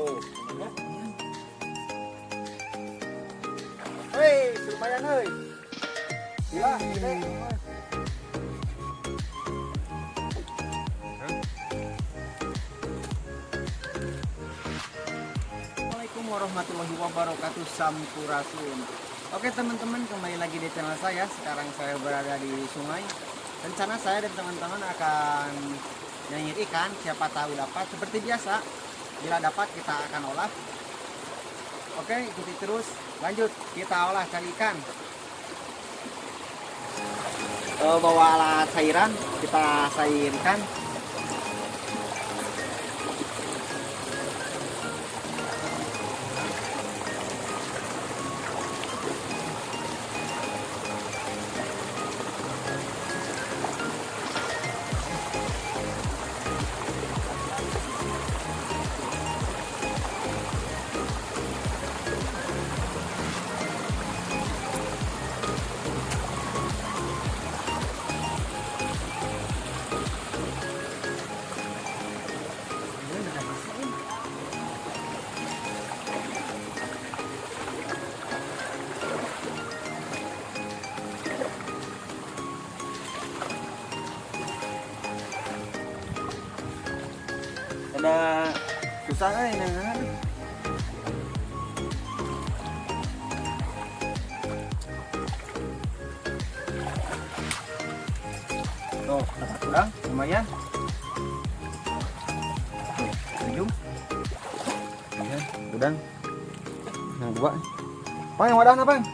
Tuh, lumayan. Hei, lumayan hei. Gila, gede. Assalamualaikum warahmatullahi wabarakatuh. Sampurasun. Oke teman-teman, kembali lagi di channel saya. Sekarang saya berada di sungai. Rencana saya dan teman-teman akan nyanyir ikan. Siapa tahu dapat. Seperti biasa, bila dapat kita akan olah. Oke, ikuti terus. Lanjut, kita olah cari ikan. Bawa alat cairan, kita cair ikan. Ada susah ini. Tuh, dapat kurang, lumayan. Ujung. Ya, udang. Nah, dua. Bang, yang wadahnya, Bang.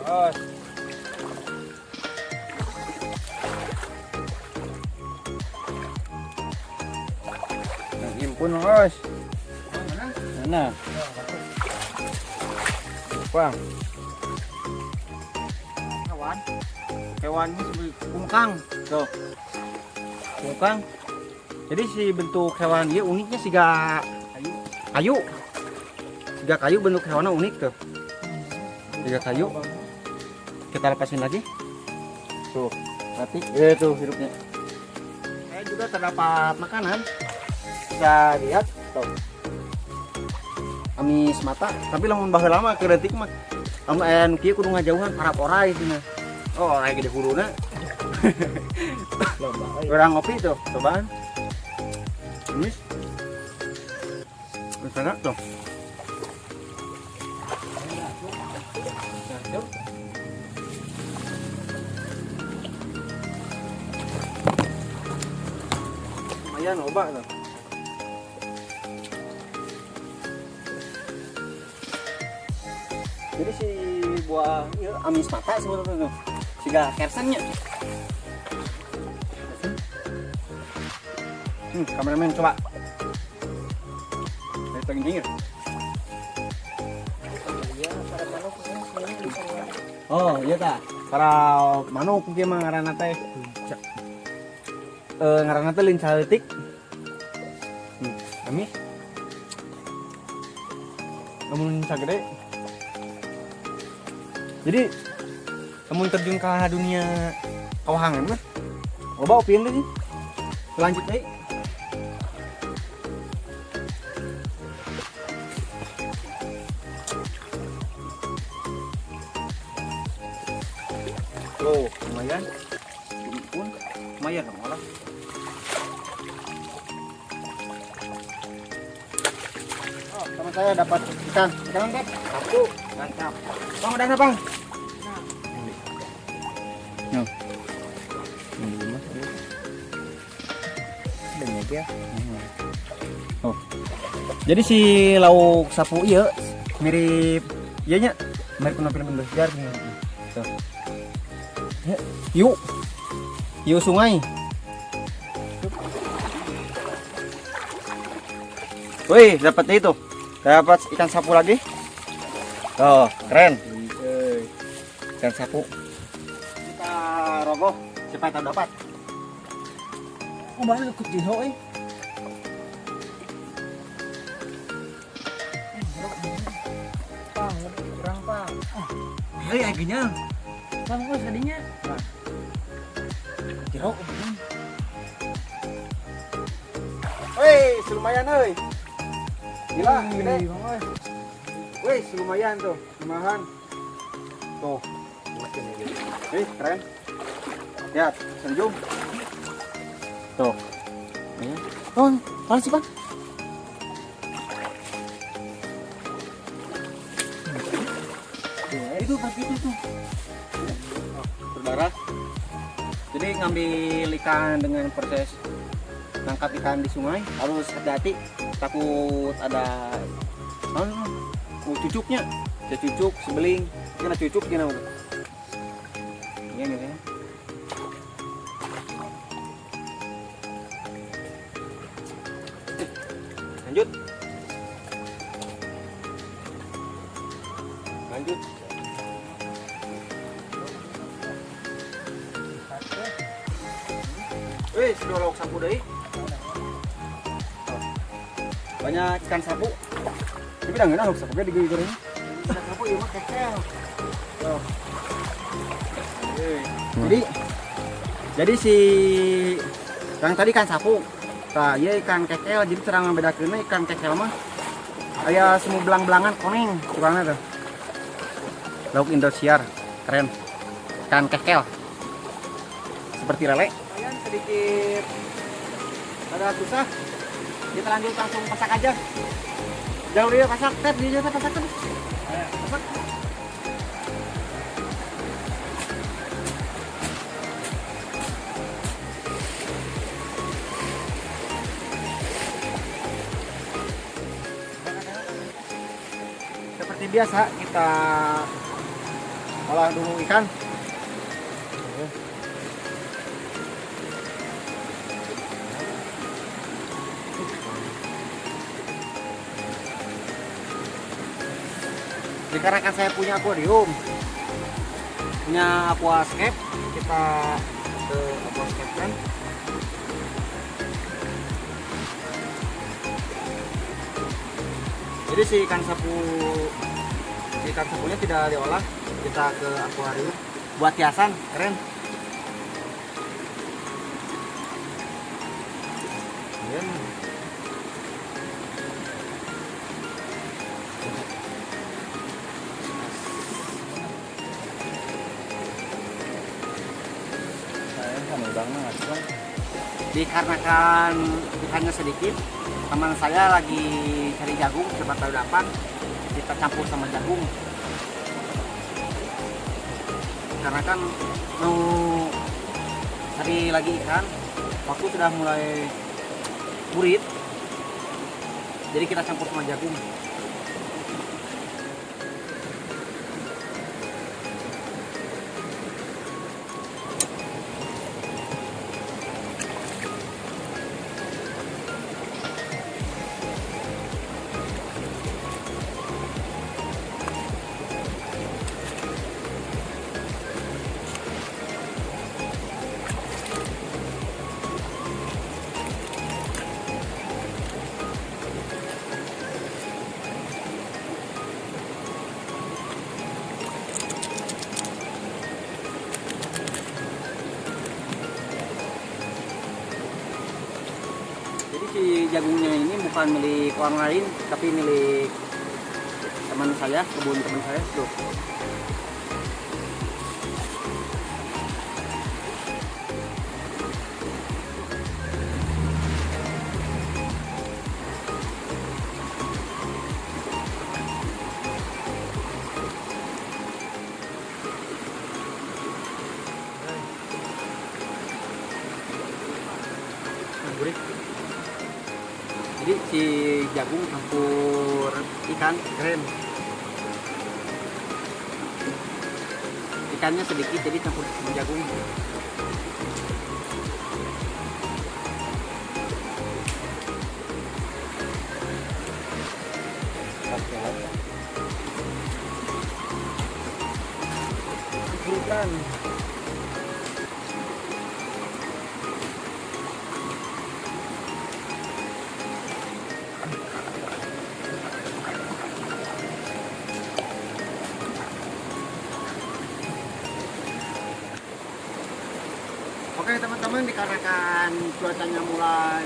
Bos. Impun bos. Mana? Bang. Hewannya seperti kungkang. Tuh. Kungkang. Jadi si bentuk hewan dia uniknya siga kayu. Siga kayu bentuk hewannya unik tuh. Siga kayu. Kita lepasin lagi. Tuh, mati. Tuh hidupnya. Saya juga terdapat makanan. Bisa lihat tuh. Amis mata, tapi lamun baheula lama ke detik mah. Nu kieu kudu ngajauhan para orai cenah. Oh, orai gede huruna. Orang ngopi tuh, cobaan. Amis. Misalnya tuh. Lumayan loba tuh. Jadi si buah ya, amis mata sebetulnya tuh. Siga kersannya. Kameramen coba. Lihat lagi nyingir. Oh, iya ta. Para manuk kieu mah ngaranna teh. Ngaranna teh lincah leutik. Amis. Namun lincah gede. Jadi kamu terjun ke dunia kawahangan mah loba opieun deui. Lanjut deui. Tuh, lumayan. Ini pun lumayan malah. Oh, teman saya dapat ikan. Ikan kan? Satu. Mantap. Bang, udah ada, Bang? No. Oh. Jadi si lauk sapu ieu mirip ieu nya, mirip kuna film Indosiar gini. Tuh. Hiu sungai. Wih, dapat itu. Dapat ikan sapu lagi. Oh, keren. Ikan sapu. Kita rogoh supaya tahu dapat. Oh, baru ikut di hoe. Pang, kurang pang. Hei, akhirnya. Kamu kok tadinya? Kira Woi, lumayan euy. Gila, gede. Woi, lumayan tuh, lumayan. Tuh. Keren. Lihat, senyum. Tuh. Oh, mana sih, Bang? Itu pasti itu tuh. Saudara. Jadi ngambil ikan dengan proses nangkap ikan di sungai harus hati-hati, takut ada cucuknya, cucuk, sebeling, kena cucuk gimana? Iya gitu ya. Lanjut. Lanjut. Wih, sudah lauk sapu deh. Banyak ikan sapu. Tapi dah lauk sapu dia digoreng. Ikan sapu ini mah kekel. Jadi si yang tadi ikan sapu. Nah, iya ikan kekel, jadi terang membedakannya ikan kekel mah aya semua belang-belangan koneng kurangnya tuh. Lauk Indosiar, keren. Ikan kekel. Seperti lele. Lumayan sedikit ada susah. Kita lanjut langsung pasak aja. Jauh dia pasak, tep dia pasak terus. Pasak. Seperti biasa kita olah dulu ikan. Dikarenakan saya punya akuarium, punya aquascape, kita ke aquascape kan. Jadi si ikan sapunya tidak diolah, kita ke akuarium buat hiasan, keren. Keren. Dikarenakan ikannya sedikit, teman saya lagi cari jagung, coba tahu dapat, kita campur sama jagung. Karena kan mau cari lagi ikan, waktu sudah mulai burit, jadi kita campur sama jagung. Si jagungnya ini bukan milik orang lain, tapi milik teman saya, kebun teman saya. Tuh. Jadi si jagung campur ikan, keren. Ikannya sedikit jadi campur sama jagung. Ikan. Oke teman-teman, dikarenakan cuacanya mulai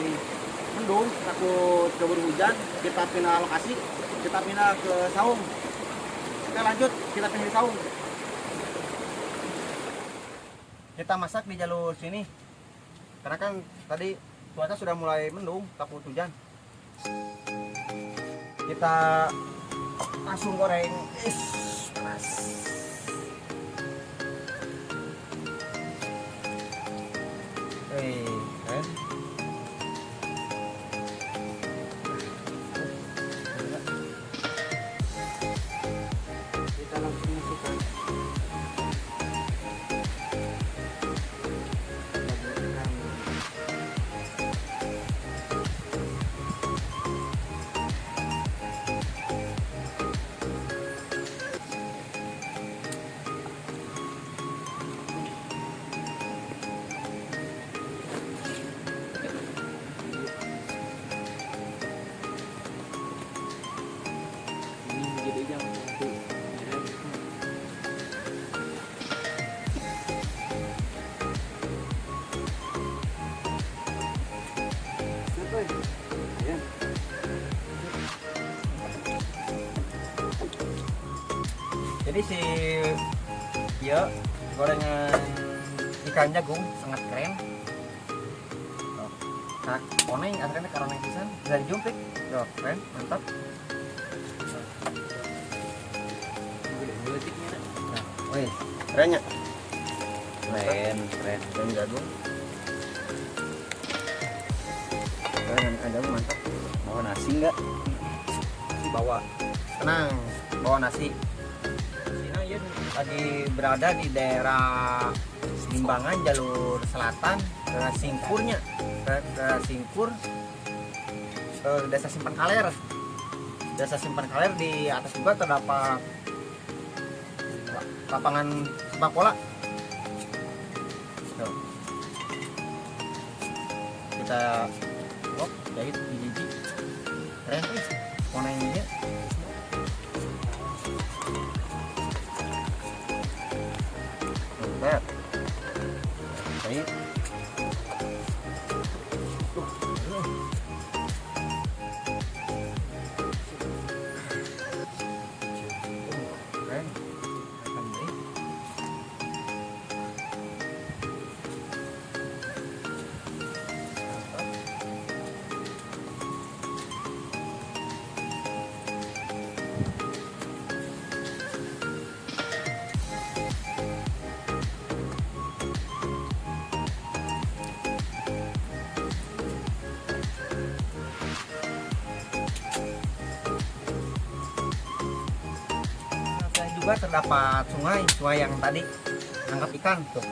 mendung, takut keburu hujan, kita pindah lokasi, kita pindah ke saung. Oke lanjut, kita pindah di saung. Kita masak di jalur sini, karena kan tadi cuaca sudah mulai mendung, takut hujan. Kita langsung goreng. Panas. Kan? Kita langsung masukkan. Jadi si ya gorengan ikan jagung sangat keren. Nah, koneng asalnya karena pisan bisa dijumpik. Tuh, keren, mantap. Nah, wih, kerennya. Keren jagung. Gorengan ikan jagung mantap. Mau nasi enggak? Bawa. Tenang, bawa nasi. Lagi berada di daerah Limbangan jalur selatan ke Singpurnya ke Singpur ke Desa Simpan Kaler. Desa Simpan Kaler di atas juga terdapat lapangan sepak bola. Tuh. Kita jahit biji keren nih warnanya. Baik. Baik. Juga terdapat sungai yang tadi nangkap ikan tuh.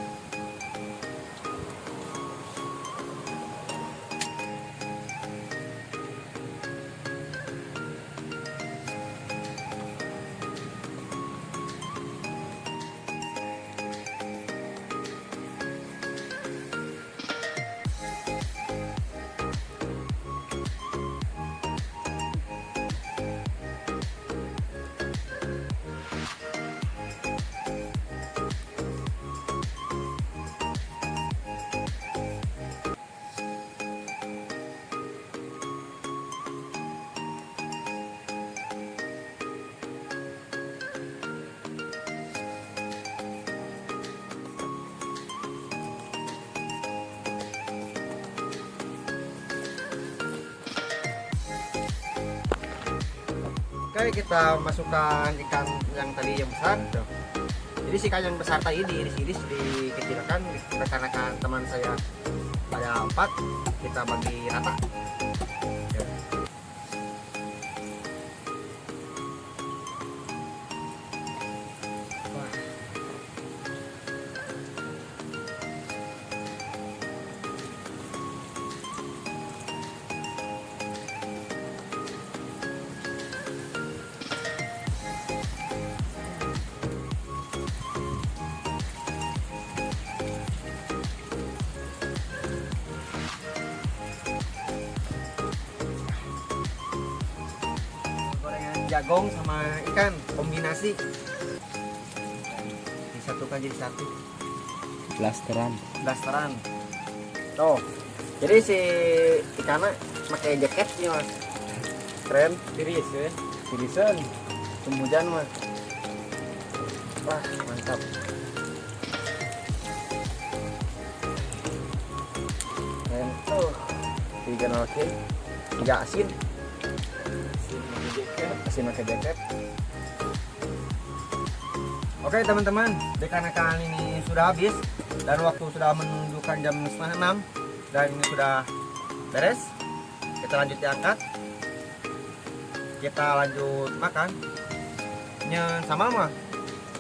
Oke, kita masukkan ikan yang tadi yang besar tuh. Jadi si ikan yang besar tadi diiris-iris, dikecilkan, rekan-rekan teman saya ada 4, kita bagi rata. Oke. Wah. Jagung sama ikan kombinasi disatukan jadi satu Blasteran. blasteran. Tuh. Jadi si ikannya pakai jaket nih mas. Keren. Tirisin. Silisan. Hujan mas. Wah mantap. Keren. Tuh. Tiga oke. Tiga asin. Asin pakai jaket. Oke teman-teman, ikan-ikan ini sudah habis dan waktu sudah menunjukkan jam 5:30 dan ini sudah beres. Kita lanjut diangkat. Kita lanjut makan. Nyen sambal mah?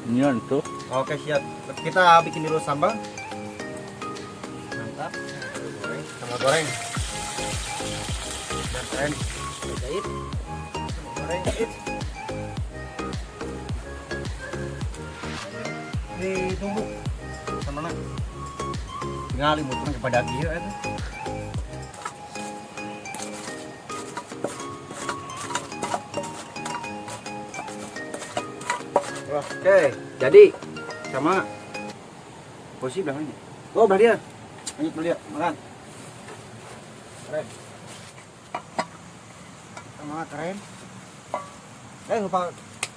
Nyon tuh. Oke siap. Kita bikin dulu sambal. Mantap. Sambal goreng. Dan keren. Jahit. Sambal goreng jahit. Ditumbuk sama nak tinggal limutan kepada dia itu. Oke jadi sama posisi belakangnya. Oh belah dia lanjut beli ya makan keren sama keren. Lupa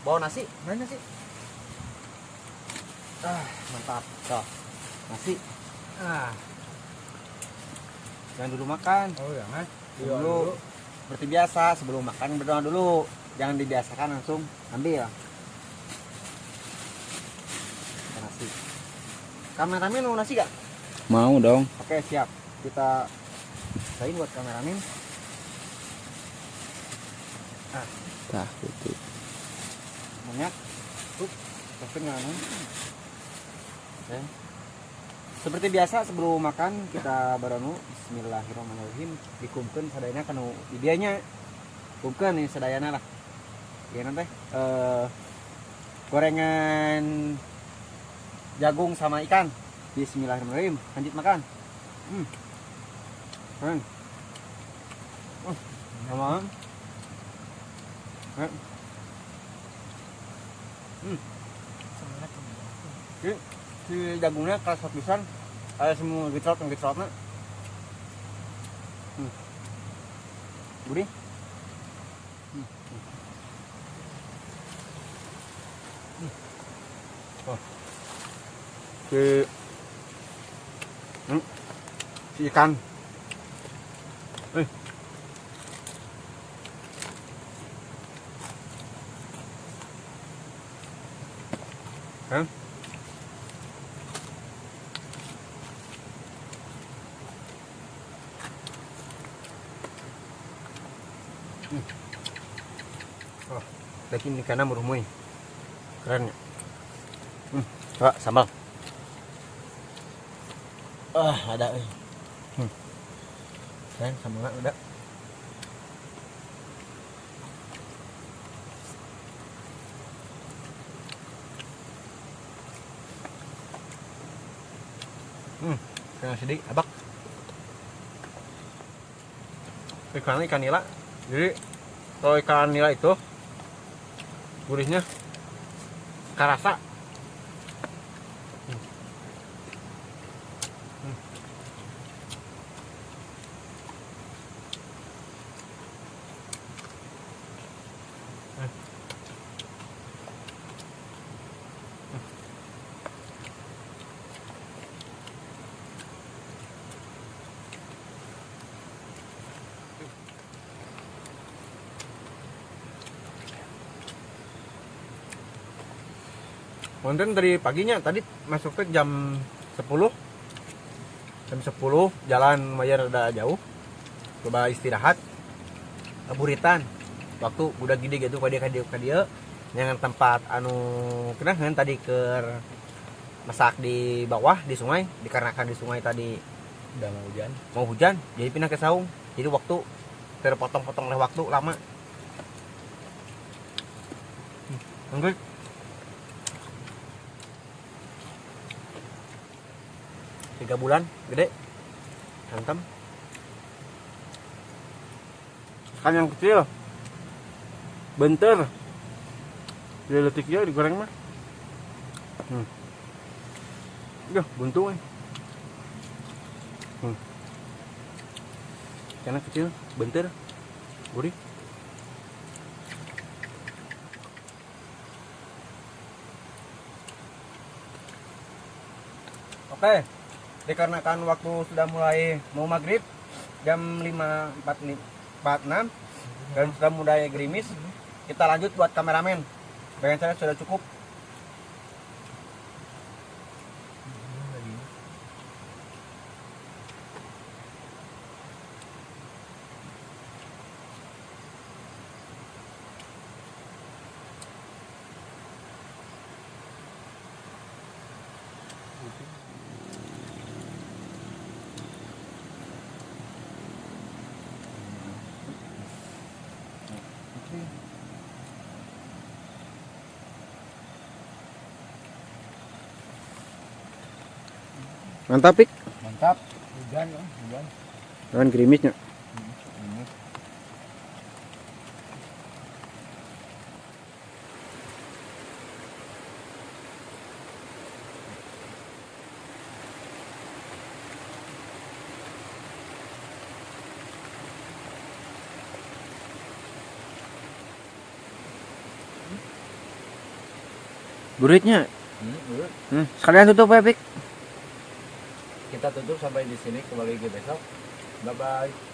bawa nasi. Mana nasi? Mantap. Tuh. Nasi. Jangan dulu makan. Oh jangan. Dulu. Seperti biasa sebelum makan berdoa dulu. Jangan dibiasakan langsung ambil. Nasi. Kameramen mau nasi gak? Mau dong. Oke siap. Kita sisain buat kameramen. Tah gitu. Banyak. Tapi nggak Oke. Seperti biasa sebelum makan kita baranu bismillahirrahmanirrahim dikumpulkan sadayana kana didianya kumpulkan nih sadayana lah ya nanti gorengan jagung sama ikan. Bismillahirrahmanirrahim lanjut makan. Keren. Sama si jagungnya keras pisan, ada semua gecrot-gecrotnya. Gurih. Oh. Si ikan. Kan? Oh, daging ikannya murmui. Keren ya. Coba sambal. Ada Keren sambalnya udah. Kena sedikit abak. Ikan nila. Jadi kalau ikan nila itu gurihnya kerasa. Konten dari paginya tadi masuk ke jam 10 jalan lumayan rada jauh, coba istirahat buritan waktu udah gede gitu ka dia yang tempat anu kena kan tadi ke masak di bawah di sungai dikarenakan di sungai tadi Udah mau hujan jadi pindah ke saung, jadi waktu terpotong-potong oleh waktu lama. Enggak 3 bulan gede hantam kan yang kecil bentar letiknya digoreng mah buntu Karena kecil, bentar, gurih. Oke, dikarenakan waktu sudah mulai mau maghrib jam 5.46 dan sudah mulai gerimis, kita lanjut buat kameramen. Bagian saya sudah cukup. Mantap, Pik. Mantap. Hujan, hujan. Dengan gerimisnya. Gurihnya. Sekalian tutup ya, Pik. Kita tutup sampai di sini, kembali lagi besok. Bye bye.